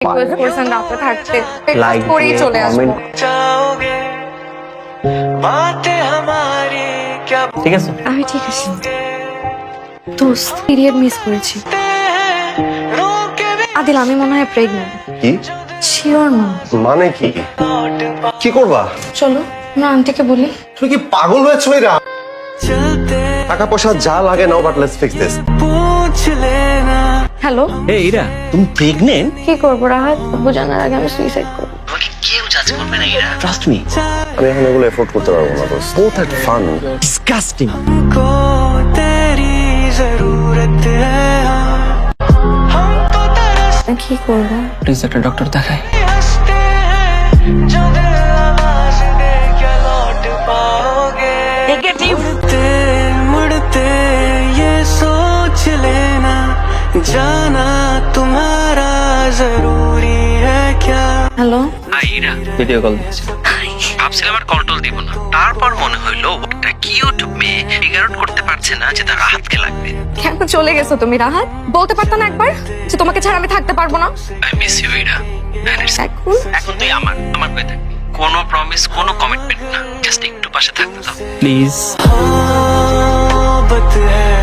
Request করছেন রাতে থাকতে, রিকোয়েস্ট করেই চলে আসবো। ঠিক আছে, আমি ঠিক আছি দোস্ত, পিরিয়ড মিস করেছি। আদিল, আমি মনে হয় প্রেগন্যান্ট। কি শিওর না। মানে কি? কি করবা? চলো আমরা আন্টিকে বলি। তুমি কি পাগল হয়েছো? এরা টাকা পয়সা যা লাগে নাও, but let's fix this. Hello, এই ইরা, তুমি প্রেগনেন্ট? কি করবো রাহাত? আব্বু জানার আগে আমি সুইসাইড করবো। তোমাকে কেউ জাজ করবে না ইরা, ট্রাস্ট মি। আমি এখন এগুলো এফোর্ড করতে পারবো না দোস্ত। Both had fun. ডিসগাস্টিং। কি করবো? প্লিজ একটা ডক্টর দেখাই। নেগেটিভ। मुड़ते ये सोच लेना, जाना तुम्हारा जरूरी है क्या। হ্যালো, আইরা ভিডিও কল দিচ্ছে। ভাবছিলাম আর কন্ট্রোল দিব না, তারপর মনে হইলো একটা কিউট মেয়ে ফিগার আউট করতে পারছে না যে তার রাহাতকে লাগবে। কেন চলে গেছো তুমি রাহাত? বলতে পারতো না একবার যে তোমাকে ছাড়া আমি থাকতে পারবো না? I miss you Ira. এখন এখন তুই আমার হয়ে থাকবি। কোনো প্রমিস, কোনো কমিটমেন্ট না, জাস্ট একটু পাশে থাকতে দাও প্লিজ। मोहब्बत है